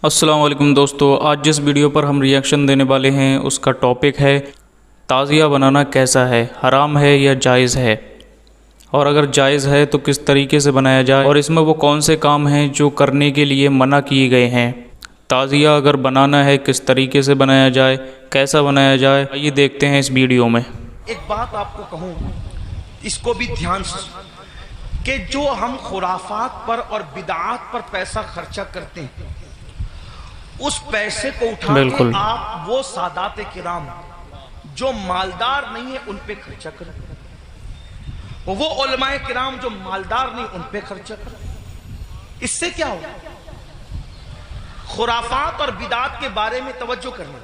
السلام علیکم دوستو، آج جس ویڈیو پر ہم ریئیکشن دینے والے ہیں اس کا ٹاپک ہے تعزیہ بنانا کیسا ہے، حرام ہے یا جائز ہے، اور اگر جائز ہے تو کس طریقے سے بنایا جائے، اور اس میں وہ کون سے کام ہیں جو کرنے کے لیے منع کیے گئے ہیں۔ تعزیہ اگر بنانا ہے کس طریقے سے بنایا جائے، کیسا بنایا جائے، آئیے دیکھتے ہیں اس ویڈیو میں۔ ایک بات آپ کو کہوں، اس کو بھی دھیان سے کہ جو ہم خرافات پر اور بدعات پر پیسہ خرچہ کرتے ہیں، اس پیسے کو اٹھا کے آپ وہ سادات کرام جو مالدار نہیں ہیں ان پہ خرچہ کریں، وہ علماء کرام جو مالدار نہیں ان پہ خرچہ کریں۔ اس سے کیا ہوگا؟ خرافات اور بدعات کے بارے میں توجہ کرنا۔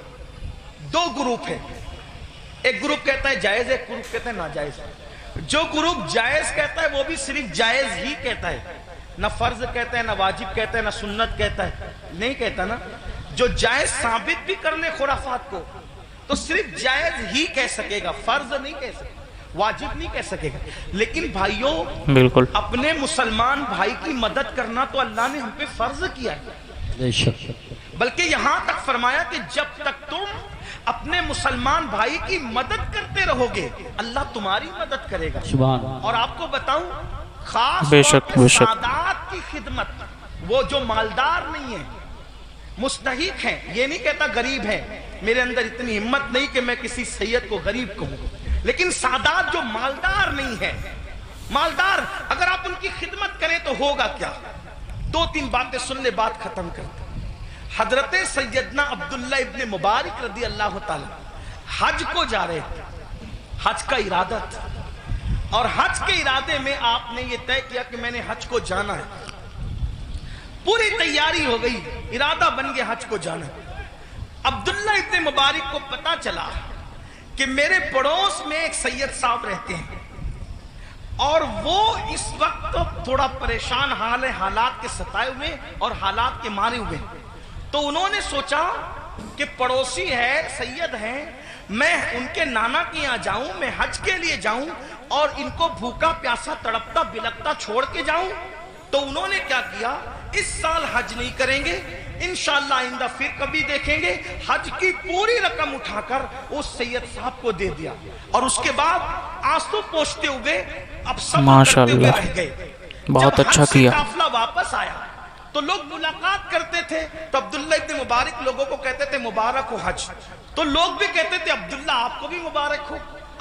دو گروپ ہیں، ایک گروپ کہتا ہے جائز ہے، ایک گروپ کہتا ہے ناجائز ہے۔ جو گروپ جائز کہتا ہے وہ بھی صرف جائز ہی کہتا ہے، نہ فرض کہتا ہے، نہ واجب کہتا ہے، نہ سنت کہتا ہے، نہیں کہتا نا۔ جو جائز ثابت بھی کر لے خرافات کو تو صرف جائز ہی کہہ سکے گا، فرض نہیں کہہ سکے گا، واجب نہیں کہہ سکے گا۔ لیکن بھائیوں، بالکل اپنے مسلمان بھائی کی مدد کرنا تو اللہ نے ہم پہ فرض کیا ہے، بلکہ یہاں تک فرمایا کہ جب تک تم اپنے مسلمان بھائی کی مدد کرتے رہو گے اللہ تمہاری مدد کرے گا۔ اور آپ کو بتاؤں، خاص طور پہ سادات کی خدمت، وہ جو مالدار نہیں ہیں، مستحق ہیں، یہ نہیں کہتا غریب ہیں، میرے اندر اتنی ہمت نہیں کہ میں کسی سید کو غریب کہوں، لیکن سادات جو مالدار نہیں ہیں، مالدار اگر آپ ان کی خدمت کریں تو ہوگا کیا؟ دو تین باتیں سن لے، بات ختم کرتے۔ حضرت سیدنا عبداللہ ابن مبارک رضی اللہ تعالی حج کو جا رہے تھے، حج کا ارادہ تھا، اور حج کے ارادے میں آپ نے یہ طے کیا کہ میں نے حج کو جانا ہے، پوری تیاری ہو گئی، ارادہ بن گیا حج کو جانا ہے۔ عبداللہ ابن مبارک کو پتا چلا کہ میرے پڑوس میں ایک سید صاحب رہتے ہیں اور وہ اس وقت تھوڑا پریشان حال ہے، حالات کے ستائے ہوئے اور حالات کے مارے ہوئے، تو انہوں نے سوچا کہ پڑوسی ہے، سید ہیں، میں ان کے نانا کے یہاں جاؤں، میں حج کے لیے جاؤں اور ان کو بھوکا پیاسا تڑپتا بلکتا چھوڑ کے جاؤں۔ تو انہوں نے کیا کیا، اس سال حج نہیں کریں گے، انشاءاللہ آئندہ پھر کبھی دیکھیں گے، حج کی پوری رقم اٹھا کر اس سید صاحب کو دے دیا، اور اس کے بعد آنسو پوچھتے ہوئے اب صبر کرتے ہوئے رہ گئے۔ بہت اچھا جب کیا۔ حج سے قافلہ واپس آیا تو لوگ ملاقات کرتے تھے، تو عبداللہ ابن مبارک لوگوں کو کہتے تھے مبارک ہو حج، تو لوگ بھی کہتے تھے عبداللہ آپ کو بھی مبارک ہو،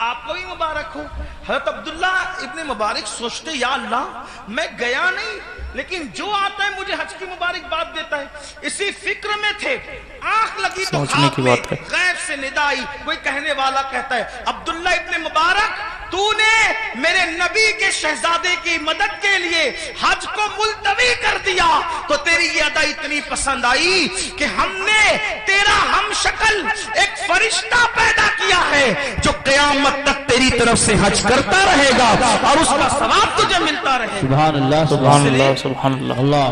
آپ کو بھی مبارک ہو۔ حضرت عبداللہ ابن مبارک سوچتے، یا اللہ میں گیا نہیں لیکن جو آتا ہے مجھے حج کی مبارکباد دیتا ہے، اسی فکر میں تھے، آنکھ لگی تو خواب میں غیب سے ندا آئی، کوئی کہنے والا کہتا ہے عبداللہ ابن مبارک تو نے میرے نبی کے شہزادے کی مدد کے لیے حج کو ملتوی کر دیا، تو تیری یہ ادا اتنی پسند آئی کہ ہم نے تیرا ہم شکل ایک فرشتہ پیدا کیا ہے جو قیامت تک تیری طرف سے حج کرتا رہے گا اور اس کا ثواب تجھے ملتا رہے گا۔ سبحان اللہ، سبحان اللہ، سبحان اللہ۔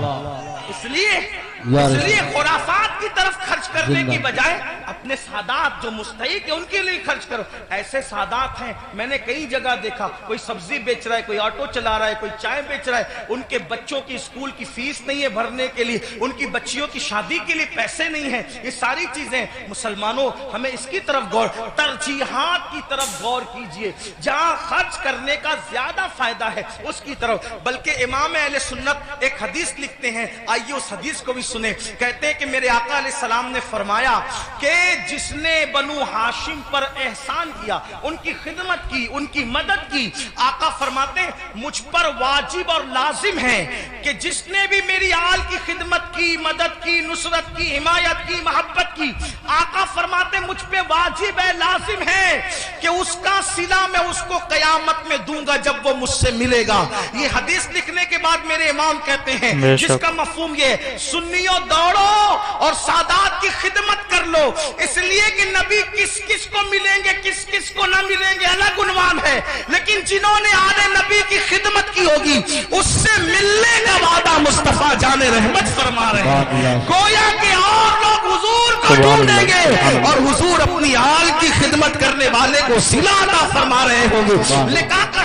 اس لیے خرافات کی طرف خرچ کرنے کی بجائے اپنے سادات جو مستحق ہیں ان کے لیے خرچ کرو۔ ایسے سادات ہیں، میں نے کئی جگہ دیکھا، کوئی سبزی بیچ رہا ہے، کوئی آٹو چلا رہا ہے، کوئی چائے بیچ رہا ہے، ان کے بچوں کی اسکول کی فیس نہیں ہے بھرنے کے لیے، ان کی بچیوں کی شادی کے لیے پیسے نہیں ہیں۔ یہ ساری چیزیں مسلمانوں ہمیں اس کی طرف غور، ترجیحات کی طرف غور کیجئے، جہاں خرچ کرنے کا زیادہ فائدہ ہے اس کی طرف۔ بلکہ امام اہل سنت ایک حدیث لکھتے ہیں، آئیے اس حدیث کو بھی سنیں۔ کہتے ہیں کہ میرے آقا علیہ السلام نے فرمایا کہ جس نے بنو ہاشم پر احسان کیا، ان کی خدمت کی، ان کی مدد کی، آقا فرماتے ہیں مجھ پر واجب اور لازم ہے کہ جس نے بھی میری آل کی خدمت کی، مدد کی، نصرت کی، حمایت کی، محبت کی، آقا فرماتے ہیں مجھ پہ واجب ہے، لازم ہے کہ اس کا صلہ میں اس کو قیامت میں دوں گا جب وہ مجھ سے ملے گا۔ یہ حدیث لکھنے کے بعد میرے امام کہتے ہیں جس کا مفہوم یہ، سنیوں دوڑو اور سادات کی خدمت کر لو، اس لیے کہ نبی کس کس کو ملیں گے کس کس کو نہ ملیں گے الگ عنوان ہے، لیکن جنہوں نے آل نبی کی خدمت کی ہوگی اس سے ملنے کا وعدہ مصطفیٰ جان رحمت فرما رہے ہیں۔ گویا کہ اور لوگ حضور کو ڈھونڈیں گے اور حضور اپنی آل کی خدمت کرنے والے کو صلہ عطا فرما رہے ہوں گے، لقاء کا